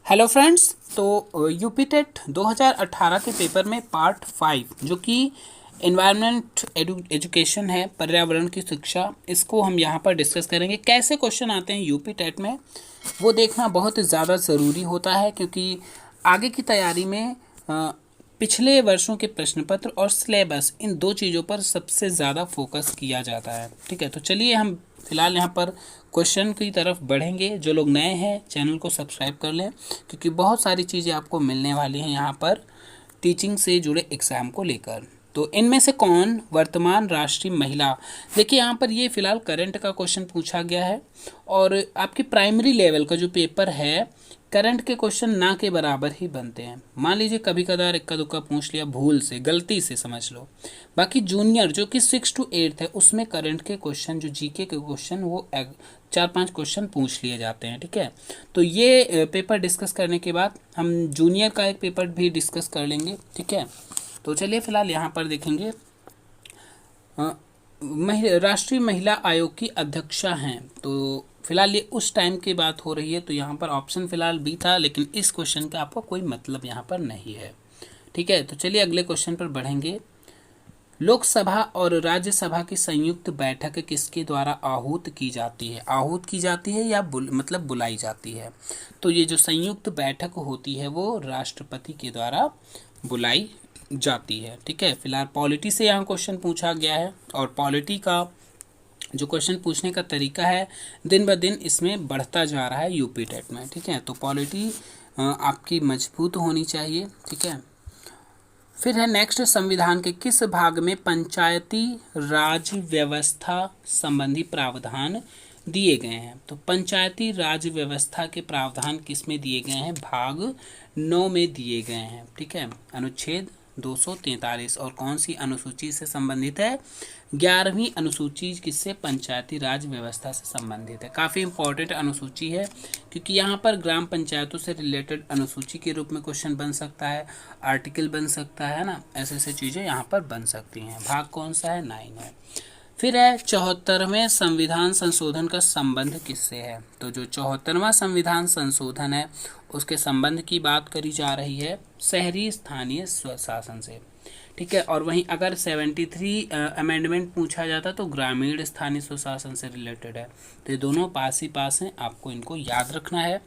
Hello friends. तो UP TET 2018 के paper में पार्ट 5 जो कि एनवायरनमेंट एजुकेशन है, पर्यावरण की शिक्षा, इसको हम यहाँ पर डिस्कस करेंगे। कैसे क्वेश्चन आते हैं यूपी टेट में वो देखना बहुत ज़्यादा ज़रूरी होता है, क्योंकि आगे की तैयारी में पिछले वर्षों के प्रश्न पत्र और सिलेबस, इन दो चीज़ों पर सबसे ज़्यादा फोकस किया जाता है। ठीक है, तो चलिए हम फिलहाल यहाँ पर क्वेश्चन की तरफ बढ़ेंगे। जो लोग नए हैं चैनल को सब्सक्राइब कर लें, क्योंकि बहुत सारी चीज़ें आपको मिलने वाली हैं यहाँ पर टीचिंग से जुड़े एग्ज़ाम को लेकर। तो इनमें से कौन वर्तमान राष्ट्रीय महिला, देखिए यहाँ पर ये फिलहाल करंट का क्वेश्चन पूछा गया है, और आपकी प्राइमरी लेवल का जो पेपर है करंट के क्वेश्चन ना के बराबर ही बनते हैं। मान लीजिए कभी कदार इक्का दुक्का पूछ लिया, भूल से, गलती से समझ लो। बाकी जूनियर जो कि 6 to 8 है, उसमें करंट के क्वेश्चन, जो जीके के क्वेश्चन, वो 4-5 क्वेश्चन पूछ लिए जाते हैं। ठीक है, तो ये पेपर डिस्कस करने के बाद हम जूनियर का एक पेपर भी डिस्कस कर लेंगे। ठीक है, तो चलिए फिलहाल यहाँ पर देखेंगे। राष्ट्रीय महिला आयोग की अध्यक्षा हैं, तो फिलहाल ये उस टाइम की बात हो रही है, तो यहाँ पर ऑप्शन फिलहाल बी था, लेकिन इस क्वेश्चन का आपको कोई मतलब यहाँ पर नहीं है। ठीक है, तो चलिए अगले क्वेश्चन पर बढ़ेंगे। लोकसभा और राज्यसभा की संयुक्त बैठक किसके द्वारा आहूत की जाती है? आहूत की जाती है या मतलब बुलाई जाती है? तो ये जो संयुक्त बैठक होती है वो राष्ट्रपति के द्वारा बुलाई जाती है। ठीक है, फिलहाल पॉलिटी से यहाँ क्वेश्चन पूछा गया है, और पॉलिटी का जो क्वेश्चन पूछने का तरीका है दिन ब दिन इसमें बढ़ता जा रहा है यूपी टेट में। ठीक है, तो पॉलिटी आपकी मजबूत होनी चाहिए। ठीक है, फिर है नेक्स्ट, संविधान के किस भाग में पंचायती राज व्यवस्था संबंधी प्रावधान दिए गए हैं? तो पंचायती राज व्यवस्था के प्रावधान किस में दिए गए हैं? भाग 9 में दिए गए हैं। ठीक है, अनुच्छेद 243। और कौन सी अनुसूची से संबंधित है? 11वीं अनुसूची किससे? पंचायती राज व्यवस्था से संबंधित है। काफ़ी इंपॉर्टेंट अनुसूची है, क्योंकि यहाँ पर ग्राम पंचायतों से रिलेटेड अनुसूची के रूप में क्वेश्चन बन सकता है, आर्टिकल बन सकता है ना, ऐसे ऐसे चीज़ें यहाँ पर बन सकती हैं। भाग कौन सा है? 9 है। फिर है 74वें संविधान संशोधन का संबंध किससे है? तो जो 74वां संविधान संशोधन है उसके संबंध की बात करी जा रही है शहरी स्थानीय स्वशासन से। ठीक है, और वहीं अगर 73 अमेंडमेंट पूछा जाता तो ग्रामीण स्थानीय स्वशासन से रिलेटेड है। तो ये दोनों पास ही पास हैं, आपको इनको याद रखना है।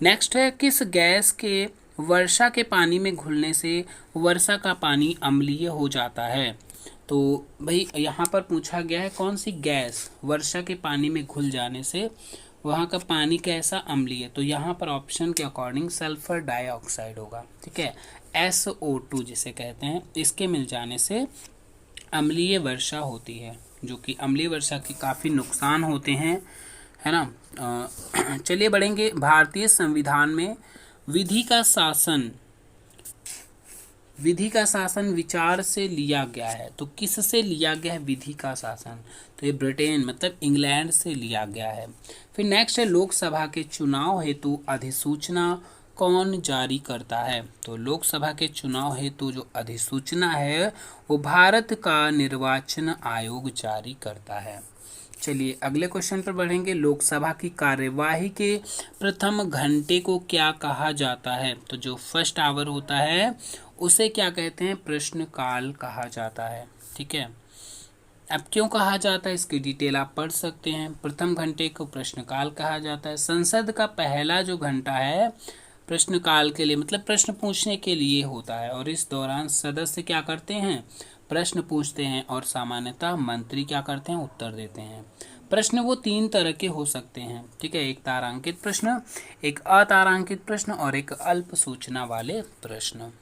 नेक्स्ट है, किस गैस के वर्षा के पानी में घुलने से वर्षा का पानी अम्लीय हो जाता है? तो भाई यहाँ पर पूछा गया है कौन सी गैस वर्षा के पानी में घुल जाने से वहाँ का पानी कैसा अम्लीय? तो यहाँ पर ऑप्शन के अकॉर्डिंग सल्फर डाइऑक्साइड होगा। ठीक है, SO2 जिसे कहते हैं, इसके मिल जाने से अम्लीय वर्षा होती है, जो कि अम्लीय वर्षा के काफ़ी नुकसान होते हैं, है ना। चलिए बढ़ेंगे। भारतीय संविधान में विधि का शासन विचार से लिया गया है, तो किस से लिया गया है विधि का शासन? तो ये ब्रिटेन मतलब इंग्लैंड से लिया गया है। फिर नेक्स्ट है, लोकसभा के चुनाव हेतु अधिसूचना कौन जारी करता है? तो लोकसभा के चुनाव हेतु जो अधिसूचना है वो भारत का निर्वाचन आयोग जारी करता है। चलिए अगले क्वेश्चन पर बढ़ेंगे। लोकसभा की कार्यवाही के प्रथम घंटे को क्या कहा जाता है? तो जो फर्स्ट आवर होता है उसे क्या कहते हैं? प्रश्नकाल कहा जाता है। ठीक है, अब क्यों कहा जाता है इसकी डिटेल आप पढ़ सकते हैं। प्रथम घंटे को प्रश्नकाल कहा जाता है। संसद का पहला जो घंटा है प्रश्नकाल के लिए, मतलब प्रश्न पूछने के लिए होता है, और इस दौरान सदस्य क्या करते हैं? प्रश्न पूछते हैं, और सामान्यतः मंत्री क्या करते हैं? उत्तर देते हैं। प्रश्न वो 3 तरह के हो सकते हैं। ठीक है, एक तारांकित प्रश्न, एक अतारांकित प्रश्न, और एक अल्प सूचना वाले प्रश्न।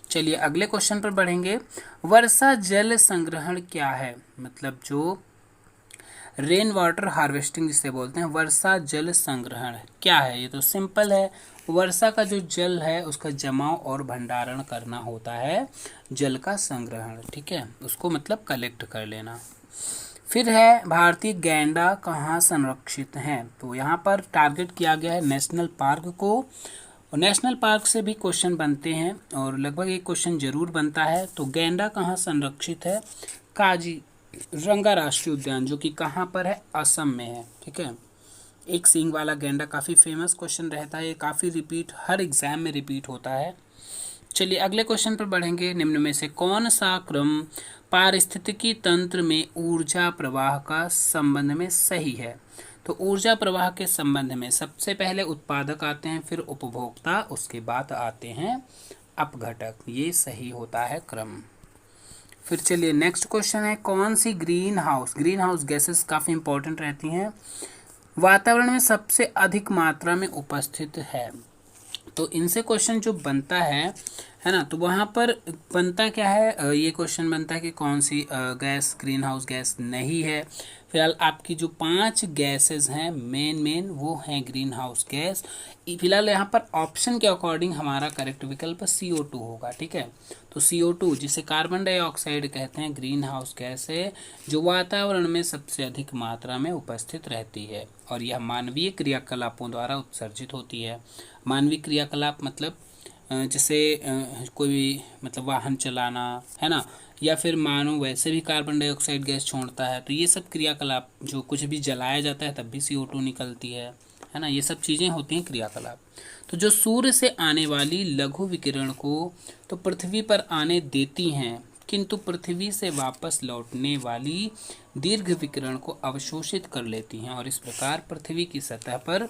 चलिए अगले क्वेश्चन पर बढ़ेंगे। वर्षा जल संग्रहण क्या है? मतलब जो रेन वाटर हार्वेस्टिंग जिसे बोलते हैं, वर्षा जल संग्रहण क्या है? ये तो सिंपल है, वर्षा का जो जल है उसका जमाव और भंडारण करना होता है, जल का संग्रहण। ठीक है, उसको मतलब कलेक्ट कर लेना। फिर है, भारतीय गैंडा कहाँ संरक्षित हैं? तो यहाँ पर टारगेट किया गया है नेशनल पार्क को, और नेशनल पार्क से भी क्वेश्चन बनते हैं, और लगभग एक क्वेश्चन जरूर बनता है। तो गैंडा कहाँ संरक्षित है? काजीरंगा राष्ट्रीय उद्यान, जो कि कहाँ पर है? असम में है। ठीक है, एक सींग वाला गैंडा काफ़ी फेमस क्वेश्चन रहता है, ये काफ़ी रिपीट हर एग्जाम में रिपीट होता है। चलिए अगले क्वेश्चन पर बढ़ेंगे। निम्न में से कौन सा क्रम पारिस्थितिकी तंत्र में ऊर्जा प्रवाह का संबंध में सही है? तो ऊर्जा प्रवाह के संबंध में सबसे पहले उत्पादक आते हैं, फिर उपभोक्ता, उसके बाद आते हैं अपघटक। ये सही होता है क्रम। फिर चलिए नेक्स्ट क्वेश्चन है, कौन सी ग्रीन हाउस गैसेस काफ़ी इंपॉर्टेंट रहती हैं, वातावरण में सबसे अधिक मात्रा में उपस्थित है? तो इनसे क्वेश्चन जो बनता है ना, तो वहाँ पर बनता क्या है, ये क्वेश्चन बनता है कि कौन सी गैस ग्रीन हाउस गैस नहीं है। फिलहाल आपकी जो 5 गैसेस हैं मेन वो हैं ग्रीन हाउस गैस। फिलहाल यहाँ पर ऑप्शन के अकॉर्डिंग हमारा करेक्ट विकल्प CO2 होगा, ठीक है। तो CO2 जिसे कार्बन डाइऑक्साइड कहते हैं, ग्रीन हाउस गैस है जो वातावरण में सबसे अधिक मात्रा में उपस्थित रहती है और यह मानवीय क्रियाकलापों द्वारा उत्सर्जित होती है। मानवीय क्रियाकलाप मतलब जैसे कोई भी मतलब वाहन चलाना है ना, या फिर मानव वैसे भी कार्बन डाइऑक्साइड गैस छोड़ता है, तो ये सब क्रियाकलाप, जो कुछ भी जलाया जाता है तब भी CO2 निकलती है ना, ये सब चीज़ें होती हैं क्रियाकलाप। तो जो सूर्य से आने वाली लघु विकिरण को तो पृथ्वी पर आने देती हैं, किंतु पृथ्वी से वापस लौटने वाली दीर्घ विकिरण को अवशोषित कर लेती हैं और इस प्रकार पृथ्वी की सतह पर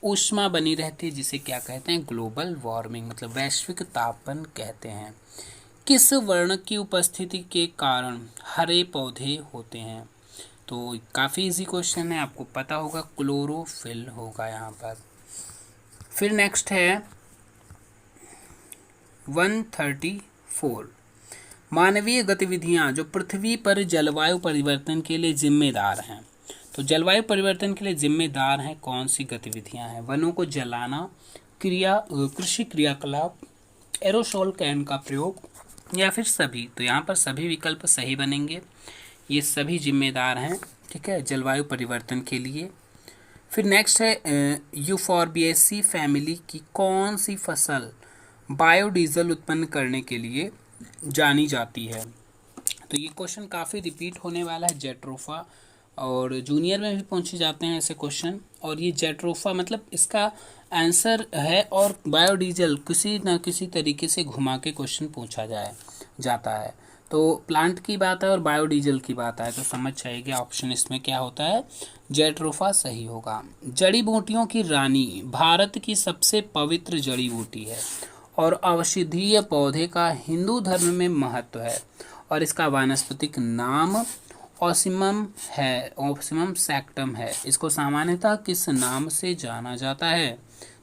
ऊष्मा बनी रहती है, जिसे क्या कहते हैं, ग्लोबल वार्मिंग, मतलब वैश्विक तापन कहते हैं। किस वर्ण की उपस्थिति के कारण हरे पौधे होते हैं? तो काफ़ी इजी क्वेश्चन है, आपको पता होगा, क्लोरोफिल होगा यहाँ पर। फिर नेक्स्ट है 134, मानवीय गतिविधियाँ जो पृथ्वी पर जलवायु परिवर्तन के लिए जिम्मेदार हैं। तो जलवायु परिवर्तन के लिए जिम्मेदार हैं कौन सी गतिविधियां हैं? वनों को जलाना, कृषि क्रियाकलाप, एरोसोल कैन का प्रयोग, या फिर सभी? तो यहाँ पर सभी विकल्प सही बनेंगे, ये सभी जिम्मेदार हैं, ठीक है, जलवायु परिवर्तन के लिए। फिर नेक्स्ट है यूफॉर्बिएसी फैमिली की कौन सी फसल बायोडीजल उत्पन्न करने के लिए जानी जाती है? तो ये क्वेश्चन काफ़ी रिपीट होने वाला है, जेट्रोफा, और जूनियर में भी पूछे जाते हैं ऐसे क्वेश्चन। और ये जेट्रोफा मतलब इसका आंसर है, और बायोडीजल किसी न किसी तरीके से घुमा के क्वेश्चन पूछा जाता है। तो प्लांट की बात है और बायोडीजल की बात है, तो समझ जाइएगा ऑप्शन इसमें क्या होता है, जेट्रोफा सही होगा। जड़ी बूटियों की रानी भारत की सबसे पवित्र जड़ी बूटी है और औषधीय पौधे का हिंदू धर्म में महत्व है और इसका वानस्पतिक नाम ऑसिमम है, ऑसिमम सैक्टम है। इसको सामान्यतः किस नाम से जाना जाता है?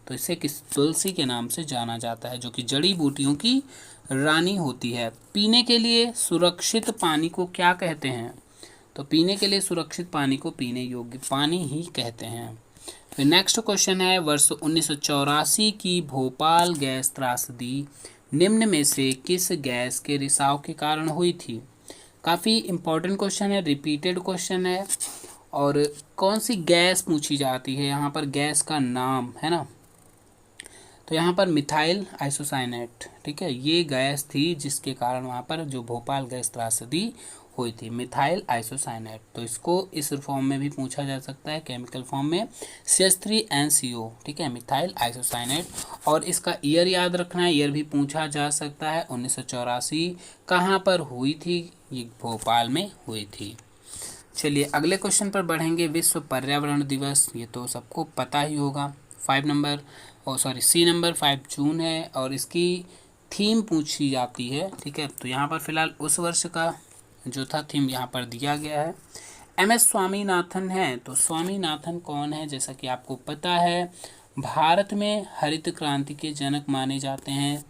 तो इसे किस तुलसी के नाम से जाना जाता है, जो कि जड़ी बूटियों की रानी होती है। पीने के लिए सुरक्षित पानी को क्या कहते हैं? तो पीने के लिए सुरक्षित पानी को पीने योग्य पानी ही कहते हैं। फिर नेक्स्ट क्वेश्चन है, वर्ष 1984 की भोपाल गैस त्रासदी निम्न में से किस गैस के रिसाव के कारण हुई थी? काफ़ी इंपॉर्टेंट क्वेश्चन है, रिपीटेड क्वेश्चन है। और कौन सी गैस पूछी जाती है यहाँ पर, गैस का नाम है ना, तो यहाँ पर मिथाइल आइसोसाइनेट, ठीक है, ये गैस थी जिसके कारण वहाँ पर जो भोपाल गैस त्रासदी हुई थी, मिथाइल आइसोसाइनेट। तो इसको इस फॉर्म में भी पूछा जा सकता है, केमिकल फॉर्म में, CH3NCO, ठीक है, मिथाइल आइसोसाइनेट। और इसका ईयर याद रखना है, ईयर भी पूछा जा सकता है, 1984 कहाँ पर हुई थी? ये भोपाल में हुई थी। चलिए अगले क्वेश्चन पर बढ़ेंगे, विश्व पर्यावरण दिवस, ये तो सबको पता ही होगा, C नंबर 5 जून है और इसकी थीम पूछी जाती है, ठीक है। तो यहाँ पर फिलहाल उस वर्ष का जो था थीम यहाँ पर दिया गया है, MS स्वामीनाथन है। तो स्वामीनाथन कौन है? जैसा कि आपको पता है, भारत में हरित क्रांति के जनक माने जाते हैं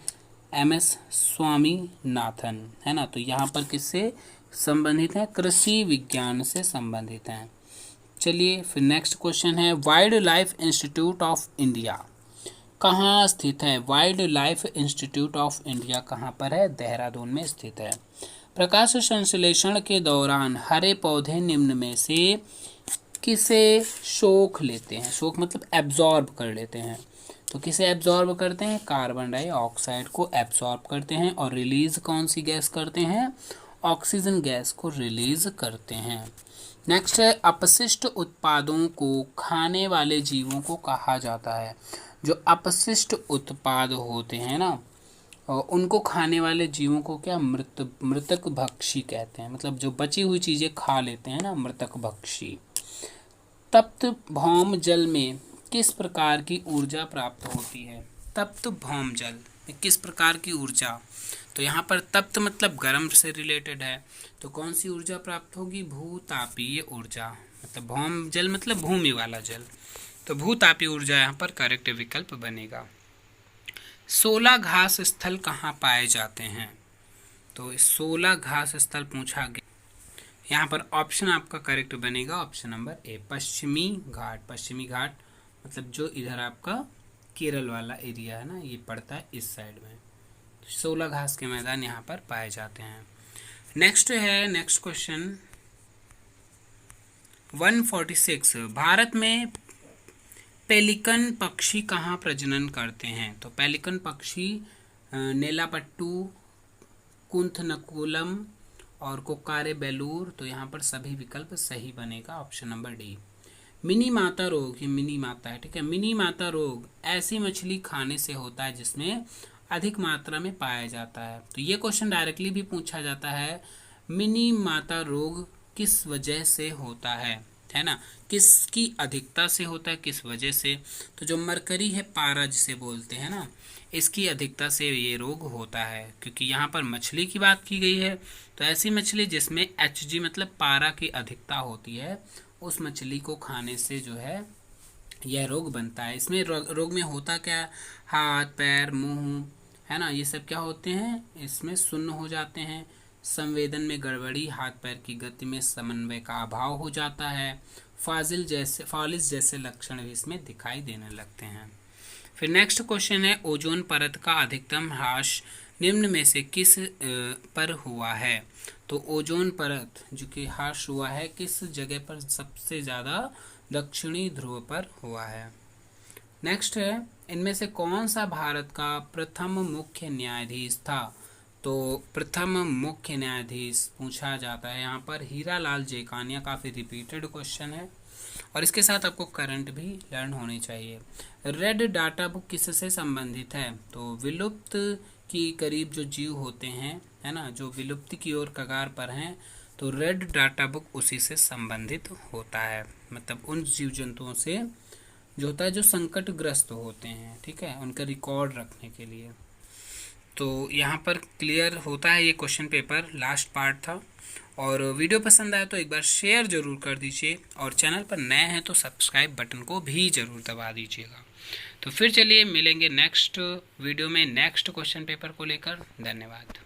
MS स्वामीनाथन, है ना। तो यहाँ पर किससे संबंधित हैं? कृषि विज्ञान से संबंधित हैं। चलिए फिर नेक्स्ट क्वेश्चन है, wild life institute of India कहाँ स्थित है? Wild life institute of India कहाँ पर है? देहरादून में स्थित है। प्रकाश संश्लेषण के दौरान हरे पौधे निम्न में से किसे सोख लेते हैं? सोख मतलब एब्जॉर्ब कर लेते हैं। तो किसे एब्जॉर्ब करते हैं? कार्बन डाइऑक्साइड को एब्जॉर्ब करते हैं और रिलीज कौन सी गैस करते हैं? ऑक्सीजन गैस को रिलीज करते हैं। नेक्स्ट है अपशिष्ट उत्पादों को खाने वाले जीवों को कहा जाता है। जो अपशिष्ट उत्पाद होते हैं ना, और उनको खाने वाले जीवों को क्या मृतक भक्षी कहते हैं। मतलब जो बची हुई चीज़ें खा लेते हैं ना, मृतक भक्षी। तप्त भौम जल में किस प्रकार की ऊर्जा प्राप्त होती है? तप्त भौम जल में किस प्रकार की ऊर्जा? तो यहाँ पर तप्त मतलब गर्म से रिलेटेड है, तो कौन सी ऊर्जा प्राप्त होगी? भूतापीय ऊर्जा। मतलब भौम जल मतलब भूमि वाला जल, तो भूतापीय ऊर्जा यहाँ पर करेक्ट विकल्प बनेगा। 16 घास स्थल कहाँ पाए जाते हैं? तो 16 घास स्थल पूछा गया, यहाँ पर ऑप्शन आपका करेक्ट बनेगा ऑप्शन नंबर ए, पश्चिमी घाट। पश्चिमी घाट मतलब जो इधर आपका केरल वाला एरिया है ना, ये पड़ता है इस साइड में। 16 घास के मैदान यहाँ पर पाए जाते हैं। नेक्स्ट क्वेश्चन 146, भारत में पेलिकन पक्षी कहाँ प्रजनन करते हैं? तो पेलिकन पक्षी नेलापट्टू, कुंथनकुलम और कोक्कारे बेलूर। तो यहाँ पर सभी विकल्प सही बनेगा ऑप्शन नंबर डी। मिनी माता रोग, ये मिनी माता है, ठीक है। मिनी माता रोग ऐसी मछली खाने से होता है जिसमें अधिक मात्रा में पाया जाता है। तो ये क्वेश्चन डायरेक्टली भी पूछा जाता है, मिनी माता रोग किस वजह से होता है ना, किसकी अधिकता से होता है, किस वजह से? तो जो मरकरी है, पारा जिसे बोलते हैं ना, इसकी अधिकता से ये रोग होता है। क्योंकि यहाँ पर मछली की बात की गई है, तो ऐसी मछली जिसमें Hg मतलब पारा की अधिकता होती है, उस मछली को खाने से जो है यह रोग बनता है। इसमें रोग में होता क्या है? हाथ पैर मुंह है ना, ये सब क्या होते हैं, इसमें सुन्न हो जाते हैं, संवेदन में गड़बड़ी, हाथ पैर की गति में समन्वय का अभाव हो जाता है, फालिस जैसे लक्षण भी इसमें दिखाई देने लगते हैं। फिर नेक्स्ट क्वेश्चन है, ओजोन परत का अधिकतम ह्रास निम्न में से किस पर हुआ है? तो ओजोन परत जो कि ह्रास हुआ है किस जगह पर? सबसे ज़्यादा दक्षिणी ध्रुव पर हुआ है। नेक्स्ट है, इनमें से कौन सा भारत का प्रथम मुख्य न्यायाधीश था? तो प्रथम मुख्य न्यायाधीश पूछा जाता है यहाँ पर हीरालाल जेकानिया। काफ़ी रिपीटेड क्वेश्चन है और इसके साथ आपको करंट भी लर्न होनी चाहिए। रेड डाटा बुक किससे संबंधित है? तो विलुप्त की करीब जो जीव होते हैं है ना, जो विलुप्ति की ओर कगार पर हैं, तो रेड डाटा बुक उसी से संबंधित होता है। मतलब उन जीव जंतुओं से जो होता है जो संकटग्रस्त होते हैं, ठीक है, उनका रिकॉर्ड रखने के लिए। तो यहाँ पर क्लियर होता है ये क्वेश्चन पेपर, लास्ट पार्ट था। और वीडियो पसंद आया तो एक बार शेयर ज़रूर कर दीजिए, और चैनल पर नए हैं तो सब्सक्राइब बटन को भी ज़रूर दबा दीजिएगा। तो फिर चलिए मिलेंगे नेक्स्ट वीडियो में नेक्स्ट क्वेश्चन पेपर को लेकर। धन्यवाद।